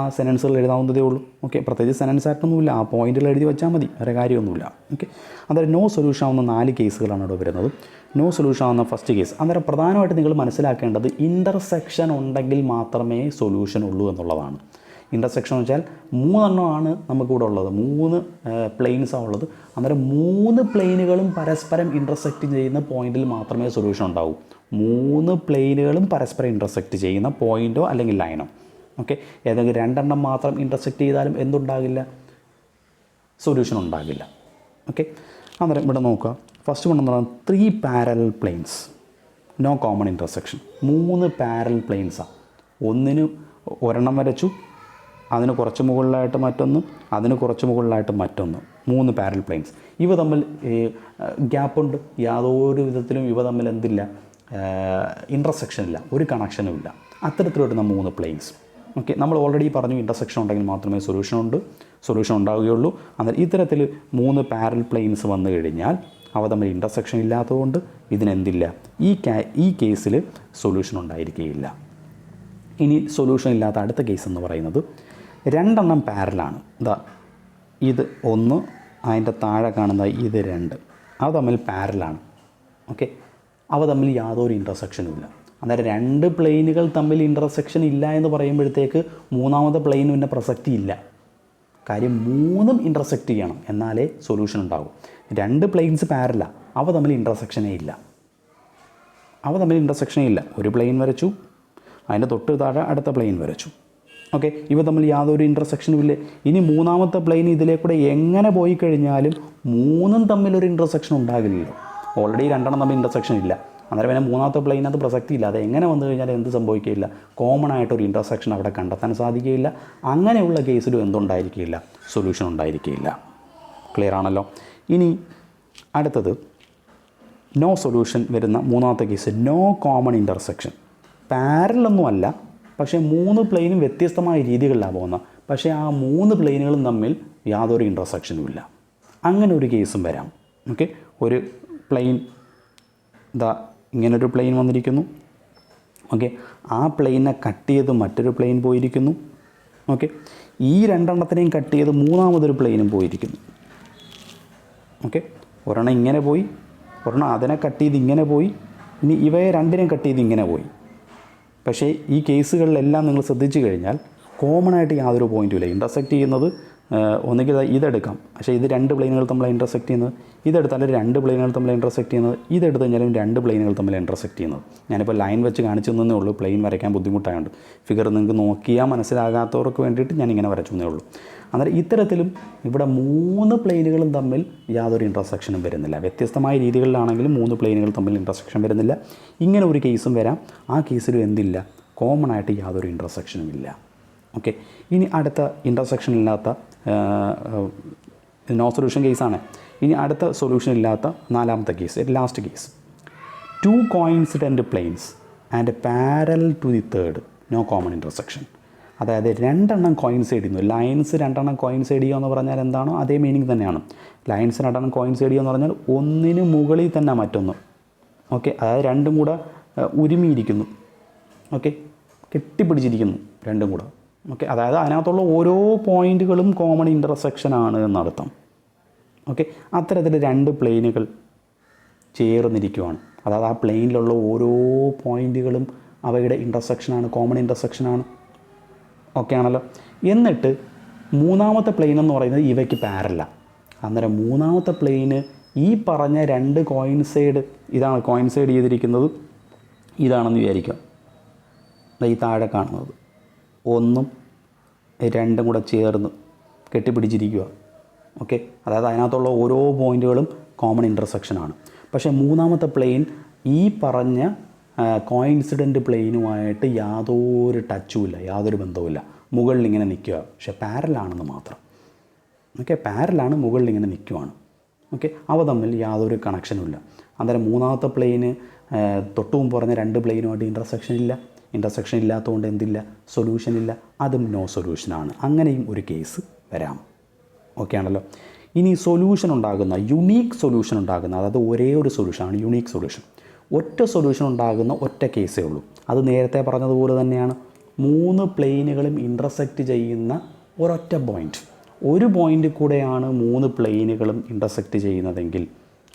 Speaker 1: ആ സെൻറ്റൻസുകൾ എഴുതാവുന്നതേ ഉള്ളൂ. ഓക്കെ, പ്രത്യേകിച്ച് സെൻറ്റൻസ് ആയിട്ടൊന്നുമില്ല, ആ പോയിന്റിൽ എഴുതി വെച്ചാൽ മതി, വേറെ കാര്യമൊന്നുമില്ല. ഓക്കെ, അന്നേരം നോ സൊല്യൂഷൻ ആവുന്ന 4 കേസുകളാണ് ഇവിടെ വരുന്നത്. നോ സൊല്യൂഷൻ ആവുന്ന ഫസ്റ്റ് കേസ്, അന്നേരം പ്രധാനമായിട്ട് നിങ്ങൾ മനസ്സിലാക്കേണ്ടത് ഇൻ്റർസെക്ഷൻ ഉണ്ടെങ്കിൽ മാത്രമേ സൊല്യൂഷൻ ഉള്ളൂ എന്നുള്ളതാണ്. ഇൻ്റർസെക്ഷൻ എന്ന് വെച്ചാൽ 3 എണ്ണമാണ് നമുക്കിവിടെ ഉള്ളത്, 3 പ്ലെയിൻസാണ് ഉള്ളത്. അന്നേരം 3 പ്ലെയിനുകളും പരസ്പരം ഇൻ്റർസെക്റ്റ് ചെയ്യുന്ന പോയിന്റിൽ മാത്രമേ സൊല്യൂഷൻ ഉണ്ടാവൂ. 3 പ്ലെയിനുകളും പരസ്പരം ഇൻ്റർസെക്റ്റ് ചെയ്യുന്ന പോയിൻറ്റോ അല്ലെങ്കിൽ ലൈനോ. ഓക്കെ, ഏതെങ്കിലും 2 എണ്ണം മാത്രം ഇൻ്റർസെക്റ്റ് ചെയ്താലും എന്തുണ്ടാകില്ല? സൊല്യൂഷൻ ഉണ്ടാകില്ല. ഓക്കെ, അന്നേരം ഇവിടെ നോക്കുക. ഫസ്റ്റ് വൺ എന്ന് പറഞ്ഞാൽ 3 parallel planes, no common intersection. 3 parallel പ്ലെയിൻസാണ്. ഒന്നിന് ഒരെണ്ണം വരച്ചു, അതിന് കുറച്ച് മുകളിലായിട്ട് മറ്റൊന്ന്, അതിന് കുറച്ച് മുകളിലായിട്ട് മറ്റൊന്ന്. 3 പാരലൽ പ്ലെയിൻസ്. ഇവ തമ്മിൽ ഗ്യാപ്പുണ്ട്. യാതൊരു വിധത്തിലും ഇവ തമ്മിൽ എന്തില്ല? ഇൻ്റർസെക്ഷൻ ഇല്ല, ഒരു കണക്ഷനും ഇല്ല. അത്തരത്തിലുള്ള 3 പ്ലെയിൻസ്. ഓക്കെ, നമ്മൾ ഓൾറെഡി പറഞ്ഞു ഇൻ്റർസെക്ഷൻ ഉണ്ടെങ്കിൽ മാത്രമേ സൊല്യൂഷൻ ഉണ്ടാവുകയുള്ളൂ. അന്നേരം ഇത്തരത്തിൽ 3 പാരലൽ പ്ലെയിൻസ് വന്നു കഴിഞ്ഞാൽ അവ തമ്മിൽ ഇൻ്റർസെക്ഷൻ ഇല്ലാത്തതുകൊണ്ട് ഇതിനെന്തില്ല? ഈ കേസിൽ സൊല്യൂഷൻ ഉണ്ടായിരിക്കുകയില്ല. ഇനി സൊല്യൂഷൻ ഇല്ലാത്ത അടുത്ത കേസ് എന്ന് പറയുന്നത് 2 എണ്ണം പാരലാണ്. ഇത് 1, അതിൻ്റെ താഴെ കാണുന്ന ഇത് 2, അവ തമ്മിൽ പാരലാണ്. ഓക്കെ, അവ തമ്മിൽ യാതൊരു ഇൻ്റർസെക്ഷനും ഇല്ല. അന്നേരം 2 പ്ലെയിനുകൾ തമ്മിൽ ഇൻ്റർസെക്ഷൻ ഇല്ല എന്ന് പറയുമ്പോഴത്തേക്ക് 3ാമത്തെ പ്ലെയിന് പിന്നെ പ്രസക്തി ഇല്ല. കാര്യം 3ഉം ഇൻ്റർസെക്റ്റ് ചെയ്യണം, എന്നാലേ സൊല്യൂഷൻ ഉണ്ടാകും. 2 പ്ലെയിൻസ് പാരല, അവ തമ്മിൽ ഇൻ്റർസെക്ഷനേ ഇല്ല. ഒരു പ്ലെയിൻ വരച്ചു, അതിൻ്റെ തൊട്ട് താഴെ അടുത്ത പ്ലെയിൻ വരച്ചു. ഓക്കെ, ഇവ തമ്മിൽ യാതൊരു ഇൻ്റർസെക്ഷനും ഇല്ല. ഇനി മൂന്നാമത്തെ പ്ലെയിൻ ഇതിലേക്കൂടെ എങ്ങനെ പോയി കഴിഞ്ഞാലും മൂന്നും തമ്മിലൊരു ഇൻ്റർസെക്ഷൻ ഉണ്ടാകില്ലല്ലോ. ഓൾറെഡി രണ്ടെണ്ണം തമ്മിൽ ഇൻ്റർസെക്ഷൻ ഇല്ല. അന്നേരം പിന്നെ മൂന്നാമത്തെ പ്ലെയിനകത്ത് പ്രസക്തിയില്ല. അത് എങ്ങനെ വന്നു കഴിഞ്ഞാൽ എന്ത് സംഭവിക്കില്ല, കോമൺ ആയിട്ടൊരു ഇൻ്റർസെക്ഷൻ അവിടെ കണ്ടെത്താൻ സാധിക്കുകയില്ല. അങ്ങനെയുള്ള കേസിലും എന്തുണ്ടായിരിക്കില്ല, സൊല്യൂഷൻ ഉണ്ടായിരിക്കില്ല. ക്ലിയർ ആണല്ലോ. ഇനി അടുത്തത് നോ സൊല്യൂഷൻ വരുന്ന മൂന്നാമത്തെ കേസ്, നോ കോമൺ ഇൻ്റർസെക്ഷൻ. പാരലൊന്നും അല്ല, പക്ഷേ മൂന്ന് പ്ലെയിനും വ്യത്യസ്തമായ രീതികളിലാണ് പോകുന്നത്. പക്ഷേ ആ മൂന്ന് പ്ലെയിനുകളും തമ്മിൽ യാതൊരു ഇൻ്റർസെക്ഷനും ഇല്ല. അങ്ങനെ ഒരു കേസും വരാം. ഓക്കെ, ഒരു പ്ലെയിൻ ഇങ്ങനൊരു പ്ലെയിൻ വന്നിരിക്കുന്നു. ഓക്കെ, ആ പ്ലെയിനെ കട്ട് ചെയ്ത് മറ്റൊരു പ്ലെയിൻ പോയിരിക്കുന്നു. ഓക്കെ, ഈ രണ്ടെണ്ണത്തിനെയും കട്ട് ചെയ്ത് മൂന്നാമതൊരു പ്ലെയിനും പോയിരിക്കുന്നു. ഓക്കെ, ഒരെണ്ണം ഇങ്ങനെ പോയി, ഒരെണ്ണം അതിനെ കട്ട് ചെയ്ത് ഇങ്ങനെ പോയി, ഇനി ഇവയെ രണ്ടിനെയും കട്ട് ചെയ്ത് ഇങ്ങനെ പോയി. പക്ഷേ ഈ കേസുകളിലെല്ലാം നിങ്ങൾ ശ്രദ്ധിച്ചു കഴിഞ്ഞാൽ കോമൺ ആയിട്ട് യാതൊരു പോയിൻറ്റും ഇല്ല. ഇൻ്റർസെക്റ്റ് ചെയ്യുന്നത് ഒന്നുകിൽ ഇതെടുക്കാം, പക്ഷേ ഇത് രണ്ട് പ്ലെയിനുകൾ തമ്മിൽ ഇൻ്റർസെക്റ്റ് ചെയ്യുന്നത്, ഇതെടുത്താലും രണ്ട് പ്ലെയിനുകൾ തമ്മിൽ ഇൻ്റർസെക്റ്റ് ചെയ്യുന്നത്, ഇതെടുത്ത് കഴിഞ്ഞാലും രണ്ട് പ്ലെയിനുകൾ തമ്മിൽ ഇൻ്റർസെക്റ്റ് ചെയ്യുന്നത്. ഞാനിപ്പോൾ ലൈൻ വെച്ച് കാണിച്ചു തന്നേ ഉള്ളൂ, പ്ലെയിൻ വരയ്ക്കാൻ ബുദ്ധിമുട്ടായതുകൊണ്ട്. ഫിഗർ നിങ്ങൾക്ക് നോക്കിയാൽ മനസ്സിലാകാത്തവർക്ക് വേണ്ടിയിട്ട് ഞാനിങ്ങനെ വരച്ചു തന്നേ ഉള്ളൂ. അന്നേരം ഇത്തരത്തിലും ഇവിടെ മൂന്ന് പ്ലെയിനുകളും തമ്മിൽ യാതൊരു ഇൻ്റർസെക്ഷനും വരുന്നില്ല. വ്യത്യസ്തമായ രീതികളിലാണെങ്കിലും മൂന്ന് പ്ലെയിനുകൾ തമ്മിൽ ഇൻ്റർസെക്ഷൻ വരുന്നില്ല. ഇങ്ങനെ ഒരു കേസും വരാം. ആ കേസിലും എന്തില്ല, കോമൺ ആയിട്ട് യാതൊരു ഇൻ്റർസെക്ഷനും ഇല്ല. ഓക്കെ, ഇനി അടുത്ത ഇൻ്റർസെക്ഷൻ ഇല്ലാത്ത നോ സൊല്യൂഷൻ കേസാണ്. ഇനി അടുത്ത സൊല്യൂഷൻ ഇല്ലാത്ത നാലാമത്തെ case, last case, two coincident planes and parallel to the third, no common intersection. അതായത് രണ്ടെണ്ണം കോയിൻസൈഡ് ചെയ്യുന്നു. ലൈൻസ് രണ്ടെണ്ണം കോയിൻസൈഡ് ചെയ്യുക എന്ന് പറഞ്ഞാൽ എന്താണോ അതേ മീനിങ് തന്നെയാണ്. ലൈൻസ് രണ്ടെണ്ണം കോയിൻസൈഡ് ചെയ്യുക എന്ന് പറഞ്ഞാൽ ഒന്നിന് മുകളിൽ തന്നെ മറ്റൊന്ന്. ഓക്കെ, അതായത് രണ്ടും കൂടെ ഉരുമിയിരിക്കുന്നു. ഓക്കെ, കെട്ടിപ്പിടിച്ചിരിക്കുന്നു രണ്ടും കൂടെ. ഓക്കെ, അതായത് അതിനകത്തുള്ള ഓരോ പോയിൻറ്റുകളും കോമൺ ഇൻ്റർസെക്ഷനാണ് എന്നർത്ഥം. ഓക്കെ, അത്തരത്തിൽ രണ്ട് പ്ലെയിനുകൾ ചേർന്നിരിക്കുകയാണ്. അതായത് ആ പ്ലെയിനിലുള്ള ഓരോ പോയിൻറ്റുകളും അവയുടെ ഇൻ്റർസെക്ഷനാണ്, കോമൺ ഇൻ്റർസെക്ഷനാണ്. ഓക്കെ ആണല്ലോ. എന്നിട്ട് മൂന്നാമത്തെ പ്ലെയിൻ എന്ന് പറയുന്നത് ഇവയ്ക്ക് പാരലല്ല. അന്നേരം മൂന്നാമത്തെ പ്ലെയിന് ഈ പറഞ്ഞ രണ്ട് കോയിൻസൈഡ്, ഇതാണ് കോയിൻസൈഡ് ചെയ്തിരിക്കുന്നത്, ഇതാണെന്ന് വിചാരിക്കുക. ഈ താഴെ കാണുന്നത് ഒന്നും രണ്ടും കൂടെ ചേർന്ന് കെട്ടിപ്പിടിച്ചിരിക്കുക. ഓക്കെ, അതായത് അതിനകത്തുള്ള ഓരോ പോയിൻറ്റുകളും കോമൺ ഇൻ്റർസെക്ഷനാണ്. പക്ഷേ മൂന്നാമത്തെ പ്ലെയിൻ ഈ പറഞ്ഞ കോയിൻസിഡൻറ്റ് പ്ലെയിനുമായിട്ട് യാതൊരു ടച്ചുമില്ല, യാതൊരു ബന്ധവുമില്ല. മുകളിൽ ഇങ്ങനെ നിൽക്കുക, പക്ഷേ പാരലാണെന്ന് മാത്രം. ഓക്കെ, പാരലാണ്, മുകളിൽ ഇങ്ങനെ നിൽക്കുവാണ്. ഓക്കെ, അവ തമ്മിൽ യാതൊരു കണക്ഷനുമില്ല. അന്നേരം മൂന്നാമത്തെ പ്ലെയിന് തൊട്ടും പറഞ്ഞ രണ്ട് പ്ലെയിനുമായിട്ട് ഇൻ്റർസെക്ഷൻ ഇല്ലാത്തതുകൊണ്ട് എന്തില്ല, സൊല്യൂഷൻ ഇല്ല. അതും നോ സൊല്യൂഷനാണ്. അങ്ങനെയും ഒരു കേസ് വരാം. ഓക്കെ ആണല്ലോ. ഇനി സൊല്യൂഷൻ ഉണ്ടാകുന്ന, യുണീക്ക് സൊല്യൂഷൻ ഉണ്ടാകുന്ന, അതായത് ഒരേ ഒരു സൊല്യൂഷനാണ് യുണീക്ക് സൊല്യൂഷൻ. ഒറ്റ സൊല്യൂഷൻ ഉണ്ടാകുന്ന ഒറ്റ കേസേ ഉള്ളൂ. അത് നേരത്തെ പറഞ്ഞതുപോലെ തന്നെയാണ്. മൂന്ന് പ്ലെയിനുകളും ഇൻ്റർസെക്റ്റ് ചെയ്യുന്ന ഒരൊറ്റ പോയിൻറ്റ്, ഒരു പോയിൻ്റ് കൂടെയാണ് മൂന്ന് പ്ലെയിനുകളും ഇൻ്റർസെക്റ്റ് ചെയ്യുന്നതെങ്കിൽ,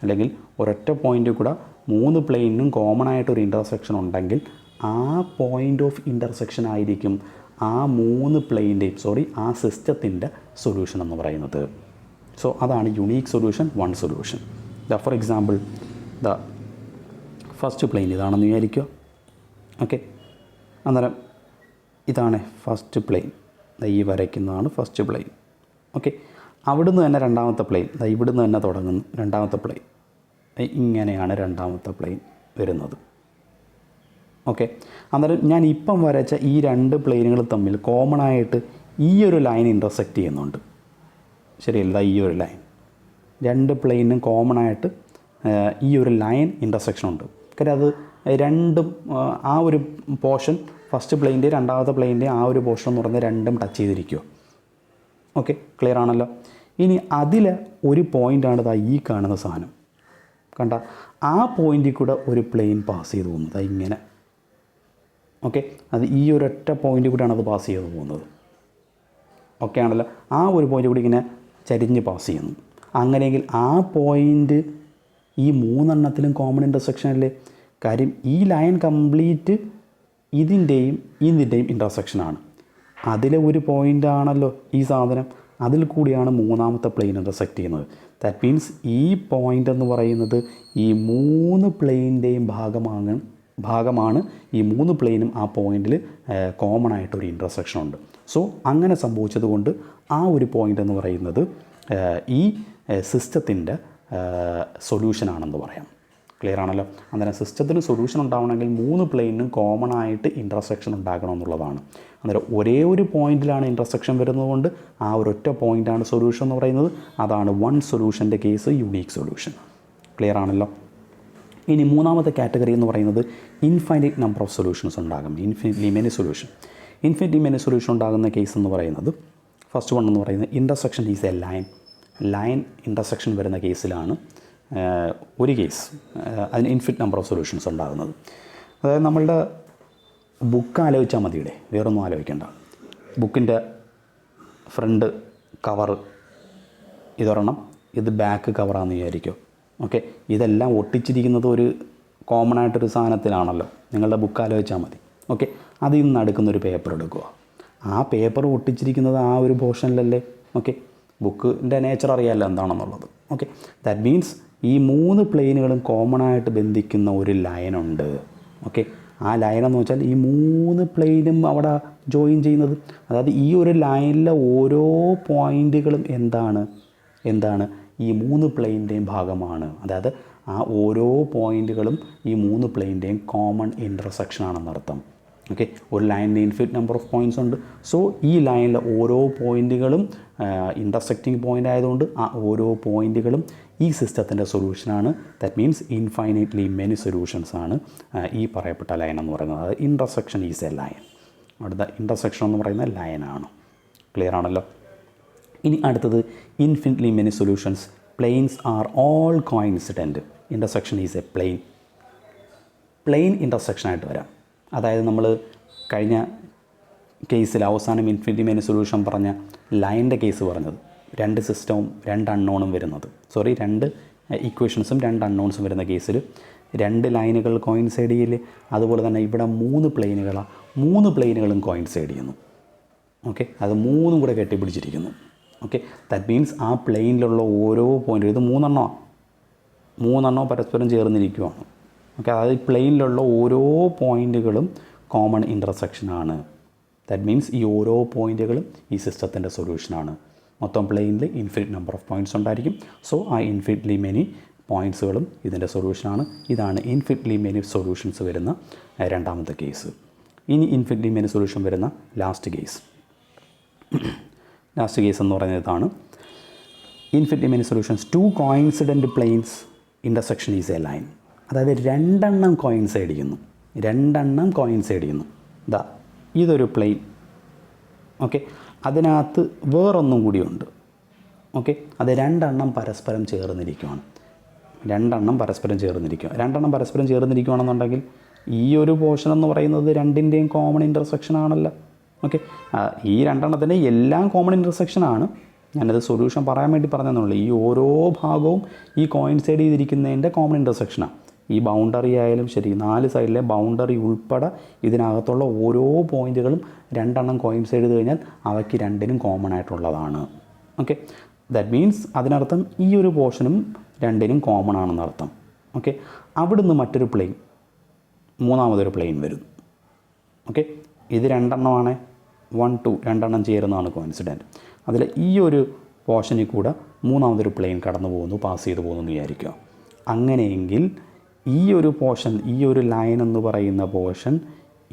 Speaker 1: അല്ലെങ്കിൽ ഒരൊറ്റ പോയിൻ്റ് കൂടെ മൂന്ന് പ്ലെയിനും കോമൺ ആയിട്ടൊരു ഇൻ്റർസെക്ഷൻ ഉണ്ടെങ്കിൽ ആ പോയിൻ്റ് ഓഫ് ഇൻ്റർസെക്ഷൻ ആയിരിക്കും ആ മൂന്ന് പ്ലെയിൻ്റെയും ആ സിസ്റ്റത്തിൻ്റെ സൊല്യൂഷൻ എന്ന് പറയുന്നത്. സോ അതാണ് unique solution, one solution. For example first plane ഇതാണെന്ന് വിചാരിക്കുക. ഓക്കെ, അന്നേരം ഇതാണ് ഫസ്റ്റ് പ്ലെയിൻ, ഈ വരയ്ക്കുന്നതാണ് ഫസ്റ്റ് പ്ലെയിൻ. ഓക്കെ, അവിടുന്ന് തന്നെ രണ്ടാമത്തെ പ്ലെയിൻ, ഇവിടുന്ന് തന്നെ തുടങ്ങുന്നു രണ്ടാമത്തെ പ്ലെയിൻ. ഇങ്ങനെയാണ് രണ്ടാമത്തെ പ്ലെയിൻ വരുന്നത്. ഓക്കെ, അന്നേരം ഞാൻ ഇപ്പം വരച്ച ഈ രണ്ട് പ്ലെയിനുകൾ തമ്മിൽ കോമൺ ആയിട്ട് ഈ ഒരു ലൈൻ ഇൻ്റർസെക്റ്റ് ചെയ്യുന്നുണ്ട്. ശരിയല്ല, ഈ ഒരു ലൈൻ രണ്ട് പ്ലെയിനും കോമൺ ആയിട്ട് ഈ ഒരു ലൈൻ ഇൻ്റർസെക്ഷൻ ഉണ്ട്. കാര്യം അത് രണ്ടും ആ ഒരു പോർഷൻ, ഫസ്റ്റ് പ്ലെയിൻ്റെ രണ്ടാമത്തെ പ്ലെയിൻ്റെ ആ ഒരു പോർഷൻ എന്ന് പറയുന്നത് രണ്ടും ടച്ച് ചെയ്തിരിക്കുക. ഓക്കെ, ക്ലിയർ ആണല്ലോ. ഇനി അതിൽ ഒരു പോയിൻ്റാണ് ഈ കാണുന്ന സാധനം. കണ്ട, ആ പോയിൻറ്റിൽ കൂടെ ഒരു പ്ലെയിൻ പാസ് ചെയ്ത് പോകുന്നത് ഇങ്ങനെ. ഓക്കെ, അത് ഈ ഒരൊറ്റ പോയിൻ്റ് കൂടെയാണ് അത് പാസ് ചെയ്ത് പോകുന്നത്. ഓക്കെ ആണല്ലോ. ആ ഒരു പോയിൻ്റ് കൂടി ഇങ്ങനെ ചരിഞ്ഞ് പാസ് ചെയ്യുന്നു. അങ്ങനെയെങ്കിൽ ആ പോയിൻ്റ് ഈ മൂന്നെണ്ണത്തിലും കോമൺ ഇൻ്റർസെക്ഷൻ അല്ലേ? കാര്യം ഈ ലൈൻ കംപ്ലീറ്റ് ഇതിൻ്റെയും ഇൻ്റർസെക്ഷനാണ്. അതിലെ ഒരു പോയിൻ്റാണല്ലോ ഈ സാധനം, അതിൽ കൂടിയാണ് മൂന്നാമത്തെ പ്ലെയിൻ ഇൻ്റർസെക്റ്റ് ചെയ്യുന്നത്. ദാറ്റ് മീൻസ് ഈ പോയിൻ്റ് എന്ന് പറയുന്നത് ഈ മൂന്ന് പ്ലെയിൻ്റെയും ഭാഗമാണ്. ഈ മൂന്ന് പ്ലെയിനും ആ പോയിൻറ്റിൽ കോമൺ ആയിട്ടൊരു ഇൻ്റർസെക്ഷൻ ഉണ്ട്. സോ അങ്ങനെ സംഭവിച്ചതുകൊണ്ട് ആ ഒരു പോയിൻ്റ് എന്ന് പറയുന്നത് ഈ സിസ്റ്റത്തിൻ്റെ സൊല്യൂഷനാണെന്ന് പറയാം. ക്ലിയർ ആണല്ലോ. അന്നേരം സിസ്റ്റത്തിന് സൊല്യൂഷൻ ഉണ്ടാവണമെങ്കിൽ 3 പ്ലെയിനും കോമൺ ആയിട്ട് ഇൻ്റർസെക്ഷൻ ഉണ്ടാക്കണം എന്നുള്ളതാണ്. അന്നേരം ഒരേ ഒരു പോയിന്റിലാണ് ഇൻ്റർസെക്ഷൻ വരുന്നതുകൊണ്ട് ആ ഒരൊറ്റ പോയിൻ്റാണ് സൊല്യൂഷൻ എന്ന് പറയുന്നത്. അതാണ് വൺ സൊല്യൂഷൻ്റെ കേസ് യുണീക്ക് സൊല്യൂഷൻ. ക്ലിയർ ആണല്ലോ. ഇനി മൂന്നാമത്തെ കാറ്റഗറി എന്ന് പറയുന്നത് ഇൻഫൈനൈറ്റ് നമ്പർ ഓഫ് സൊല്യൂഷൻസ് ഉണ്ടാകും. Infinitely many solution. Infinitely many solution ഉണ്ടാകുന്ന കേസ് എന്ന് പറയുന്നത് ഫസ്റ്റ് വൺ എന്ന് പറയുന്നത് intersection is a line intersection വരുന്ന കേസിലാണ് ഒരു കേസ് അതിന് ഇൻഫിനിറ്റ് നമ്പർ ഓഫ് സൊല്യൂഷൻസ് ഉണ്ടാകുന്നത്. അതായത് നമ്മളുടെ ബുക്ക് ആലോചിച്ചാൽ മതിയുടെ, വേറൊന്നും ആലോചിക്കേണ്ട. ബുക്കിൻ്റെ ഫ്രണ്ട് കവർ ഇതൊരെണ്ണം, ഇത് ബാക്ക് കവറാണെന്ന് വിചാരിക്കും. ഓക്കെ, ഇതെല്ലാം ഒട്ടിച്ചിരിക്കുന്നത് ഒരു കോമൺ ആയിട്ടൊരു സാധനത്തിലാണല്ലോ. നിങ്ങളുടെ ബുക്ക് ആലോചിച്ചാൽ മതി. ഓക്കെ, അതിൽ നിന്ന് എടുക്കുന്നൊരു പേപ്പർ എടുക്കുക. ആ പേപ്പർ ഒട്ടിച്ചിരിക്കുന്നത് ആ ഒരു പോർഷനിലല്ലേ. ഓക്കെ, ബുക്കിൻ്റെ നേച്ചർ അറിയാമല്ലോ എന്താണെന്നുള്ളത്. ഓക്കെ, ദാറ്റ് മീൻസ് ഈ 3 പ്ലെയിനുകളും കോമൺ ആയിട്ട് ബന്ധിക്കുന്ന ഒരു ലൈനുണ്ട്. ഓക്കെ, ആ ലൈൻ എന്ന് വെച്ചാൽ ഈ 3 പ്ലെയിനും അവിടെ ജോയിൻ ചെയ്യുന്നത്. അതായത് ഈ ഒരു ലൈനിലെ ഓരോ പോയിൻറ്റുകളും എന്താണ് ഈ 3 പ്ലെയിൻ്റെയും ഭാഗമാണ്. അതായത് ആ ഓരോ പോയിൻറ്റുകളും ഈ 3 പ്ലെയിൻ്റെയും കോമൺ ഇൻ്റർസെക്ഷൻ ആണെന്നർത്ഥം. ഓക്കെ, ഒരു ലൈനിൽ ഇൻഫിനിറ്റ് നമ്പർ ഓഫ് പോയിൻറ്റ്സ് ഉണ്ട്. സോ ഈ ലൈനിലെ ഓരോ പോയിൻറ്റുകളും ഇൻ്റർസെക്റ്റിംഗ് പോയിൻ്റ് ആയതുകൊണ്ട് ആ ഓരോ പോയിൻറ്റുകളും ഈ സിസ്റ്റത്തിൻ്റെ സൊല്യൂഷനാണ്. That means infinitely many solutions ആണ് ഈ പറയപ്പെട്ട ലൈൻ എന്ന് പറയുന്നത്. അതായത് ഇൻ്റർസെക്ഷൻ ഈസ് എ ലൈൻ. അടുത്ത ഇൻ്റർസെക്ഷൻ എന്ന് പറയുന്ന ലൈനാണ്. ക്ലിയർ ആണല്ലോ. ഇനി അടുത്തത് infinitely many solutions. Planes are all coincident. Intersection is a plane ഇൻ്റർസെക്ഷനായിട്ട് വരാം. അതായത് നമ്മൾ കഴിഞ്ഞ കേസിൽ അവസാനം ഇൻഫിനിറ്റി മെനി സൊല്യൂഷൻ പറഞ്ഞ ലൈനിൻ്റെ കേസ് പറഞ്ഞത് 2 സിസ്റ്റവും 2 അൺനോണും വരുന്നത്, 2 ഇക്വേഷൻസും 2 അൺനോൺസും വരുന്ന കേസിൽ 2 ലൈനുകൾ കോയിൻസൈഡ് ചെയ്യില്ലേ. അതുപോലെ തന്നെ ഇവിടെ 3 പ്ലെയിനുകളാണ്, 3 പ്ലെയിനുകളും കോയിൻസൈഡ് ചെയ്യുന്നു. ഓക്കെ, അത് 3 കൂടെ കെട്ടിപ്പിടിച്ചിരിക്കുന്നു. ഓക്കെ, ദാറ്റ് മീൻസ് ആ പ്ലെയിനിലുള്ള ഓരോ പോയിൻറ്റും, ഇത് 3 പരസ്പരം ചേർന്നിരിക്കുവാണ്. ഓക്കെ, അതായത് ഈ പ്ലെയിനിലുള്ള ഓരോ പോയിൻറ്റുകളും കോമൺ ഇൻ്റർസെക്ഷനാണ്. ദാറ്റ് മീൻസ് ഈ ഓരോ പോയിൻറ്റുകളും ഈ സിസ്റ്റത്തിൻ്റെ സൊല്യൂഷനാണ്. മൊത്തം പ്ലെയിനിൽ ഇൻഫിനിറ്റ് നമ്പർ ഓഫ് പോയിൻറ്റ്സ് ഉണ്ടായിരിക്കും. സോ ആ ഇൻഫിനിറ്റ്ലി മെനി പോയിൻറ്റ്സുകളും ഇതിൻ്റെ സൊല്യൂഷനാണ്. ഇതാണ് ഇൻഫിനിറ്റ്ലി മെനി സൊല്യൂഷൻസ് വരുന്ന രണ്ടാമത്തെ കേസ്. ഇനി ഇൻഫിനിറ്റ്ലി മെനി സൊല്യൂഷൻ വരുന്ന ലാസ്റ്റ് കേസ് എന്ന് പറയുന്നത് ഇതാണ്. Infinitely many solutions 2 coincident planes intersection is a line. അതായത് 2 കോയിൻസൈഡ് ചെയ്യുന്നു. ഇതാ ഇതൊരു പ്ലെയിൻ. ഓക്കെ, അതിനകത്ത് വേറൊന്നും കൂടിയുണ്ട്. ഓക്കെ, അത് 2 പരസ്പരം ചേർന്നിരിക്കുകയാണ്. 2 പരസ്പരം ചേർന്നിരിക്കുകയാണെന്നുണ്ടെങ്കിൽ ഈ ഒരു പോർഷൻ എന്ന് പറയുന്നത് 2ൻ്റെയും കോമൺ ഇൻ്റർസെക്ഷൻ ആണല്ലോ. ഓക്കെ, ഈ 2 എല്ലാം കോമൺ ഇൻ്റർസെക്ഷനാണ്. ഞാനത് സൊല്യൂഷൻ പറയാൻ വേണ്ടി പറഞ്ഞതെന്നുള്ളൂ. ഈ ഓരോ ഭാഗവും ഈ കോയിൻസൈഡ് ചെയ്തിരിക്കുന്നതിൻ്റെ കോമൺ ഇൻ്റർസെക്ഷനാണ്. ഈ ബൗണ്ടറി ആയാലും ശരി, 4 സൈഡിലെ ബൗണ്ടറി ഉൾപ്പെടെ ഇതിനകത്തുള്ള ഓരോ പോയിൻറ്റുകളും 2 കോയിൻസൈഡ് ചെയ്ത് കഴിഞ്ഞാൽ അവയ്ക്ക് 2നും കോമൺ ആയിട്ടുള്ളതാണ്. ഓക്കെ, ദാറ്റ് മീൻസ് അതിനർത്ഥം ഈ ഒരു പോർഷനും 2നും കോമൺ ആണെന്നർത്ഥം. ഓക്കെ, അവിടുന്ന് മറ്റൊരു പ്ലെയിൻ, മൂന്നാമതൊരു പ്ലെയിൻ വരുന്നു. ഓക്കെ, ഇത് 2 1 2 2 ചേരുന്നതാണ് കോയിൻസിഡൻറ്റ്. അതിൽ ഈ ഒരു പോർഷനിൽ കൂടെ മൂന്നാമതൊരു പ്ലെയിൻ കടന്നു പോകുന്നു, പാസ് ചെയ്ത് പോകുന്നു എന്ന് വിചാരിക്കുക. അങ്ങനെയെങ്കിൽ ഈ ഒരു പോർഷൻ, ഈ ഒരു ലൈൻ എന്ന് പറയുന്ന പോർഷൻ,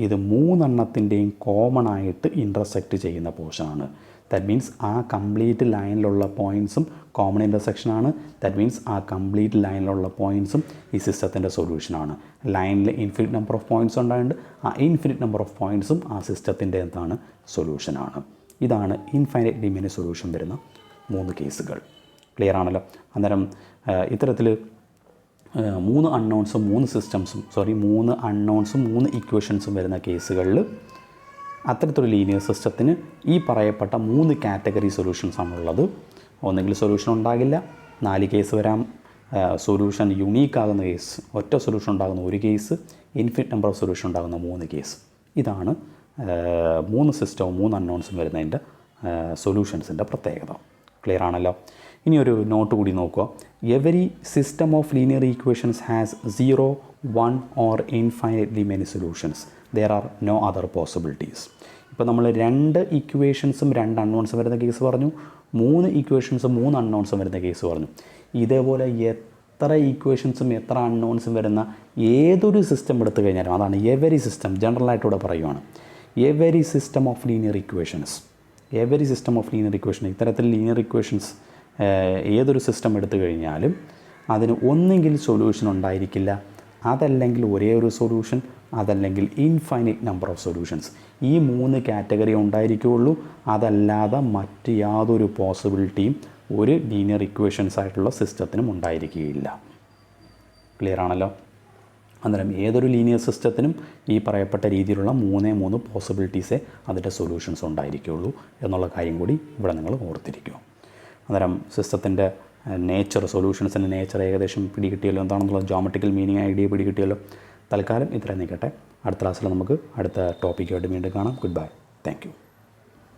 Speaker 1: ഇത് 3 കോമൺ ആയിട്ട് ഇൻ്റർസെക്റ്റ് ചെയ്യുന്ന പോർഷനാണ്. ദാറ്റ് മീൻസ് ആ കംപ്ലീറ്റ് ലൈനിലുള്ള പോയിൻറ്റ്സും കോമൺ ഇൻ്റർസെക്ഷനാണ്. ദാറ്റ് മീൻസ് ആ കംപ്ലീറ്റ് ലൈനിലുള്ള പോയിൻറ്റ്സും ഈ സിസ്റ്റത്തിൻ്റെ സൊല്യൂഷനാണ്. ലൈനിൽ ഇൻഫിനിറ്റ് നമ്പർ ഓഫ് പോയിൻറ്റ്സ് ഉണ്ടായിട്ടുണ്ട്. ആ ഇൻഫിനിറ്റ് നമ്പർ ഓഫ് പോയിൻറ്റ്സും ആ സിസ്റ്റത്തിൻ്റെ സൊല്യൂഷനാണ്. ഇതാണ് ഇൻഫൈനൈറ്റ്ലി മെനി സൊല്യൂഷൻ വരുന്ന 3 കേസുകൾ. ക്ലിയർ ആണല്ലോ. അന്നേരം ഇത്തരത്തിൽ 3 അൺനോൺസും 3 ഇക്വേഷൻസും വരുന്ന കേസുകളിൽ അത്തരത്തിലൊരു ലീനിയർ സിസ്റ്റത്തിന് ഈ പറയപ്പെട്ട 3 കാറ്റഗറി സൊല്യൂഷൻസ് ആണുള്ളത്. ഒന്നെങ്കിൽ സൊല്യൂഷൻ ഉണ്ടാകില്ല, 4 കേസ് വരാം. സൊല്യൂഷൻ യുണീക്ക് ആകുന്ന കേസ്, ഒറ്റ സൊല്യൂഷൻ ഉണ്ടാകുന്ന 1 case, infinite number of solution ഉണ്ടാകുന്ന 3 കേസ്. ഇതാണ് 3 സിസ്റ്റവും 3 അൺനോൺസും വരുന്നതിൻ്റെ സൊല്യൂഷൻസിൻ്റെ പ്രത്യേകത. ക്ലിയർ ആണല്ലോ. ഇനി ഒരു നോട്ട് കൂടി നോക്കുക. Every system of linear equations has 0, 1 or infinitely many solutions. There are no other possibilities. ഇപ്പോൾ നമ്മൾ 2 ഇക്വേഷൻസും 2 അൺനോൺസും വരുന്ന കേസ് പറഞ്ഞു, 3 ഇക്വേഷൻസും 3 അൺനോൺസും വരുന്ന കേസ് പറഞ്ഞു. ഇതേപോലെ എത്ര ഇക്വേഷൻസും എത്ര അൺനോൺസും വരുന്ന ഏതൊരു സിസ്റ്റം എടുത്തു കഴിഞ്ഞാലും, അതാണ് എവരി സിസ്റ്റം, ജനറലായിട്ടിവിടെ പറയുവാണ്, every system of linear equations, every system of linear equation, ഇത്തരത്തിൽ ലീനിയർ ഇക്വേഷൻസ് ഏതൊരു സിസ്റ്റം എടുത്തു കഴിഞ്ഞാലും അതിന് ഒന്നെങ്കിൽ സൊല്യൂഷൻ ഉണ്ടായിരിക്കില്ല, അതല്ലെങ്കിൽ ഒരേ ഒരു സൊല്യൂഷൻ, അതല്ലെങ്കിൽ ഇൻഫൈനൈറ്റ് നമ്പർ ഓഫ് സൊല്യൂഷൻസ്. ഈ 3 കാറ്റഗറി ഉണ്ടായിരിക്കുകയുള്ളൂ. അതല്ലാതെ മറ്റ് യാതൊരു പോസിബിലിറ്റിയും ഒരു ലീനിയർ ഇക്വേഷൻസ് ആയിട്ടുള്ള സിസ്റ്റത്തിനും ഉണ്ടായിരിക്കുകയില്ല. ക്ലിയർ ആണല്ലോ? അന്നേരം ഏതൊരു ലീനിയർ സിസ്റ്റത്തിനും ഈ പറയപ്പെട്ട രീതിയിലുള്ള 3 പോസിബിലിറ്റീസേ അതിൻ്റെ സൊല്യൂഷൻസ് ഉണ്ടായിരിക്കുകയുള്ളൂ എന്നുള്ള കാര്യം കൂടി ഇവിടെ നിങ്ങൾ ഓർത്തിരിക്കുക. അന്നേരം സിസ്റ്റത്തിൻ്റെ നേച്ചർ, സൊല്യൂഷൻസിൻ്റെ നേച്ചർ ഏകദേശം പിടികിട്ടിയല്ലോ, എന്താണെന്നുള്ള ജോമെട്രിക്കൽ മീനിങ് ഐഡിയ പിടികിട്ടിയല്ലോ. തൽക്കാലം ഇത്രയും നിൽക്കട്ടെ. അടുത്ത ക്ലാസ്സിൽ നമുക്ക് അടുത്ത ടോപ്പിക്കുമായിട്ട് വീണ്ടും കാണാം. Good bye. Thank you.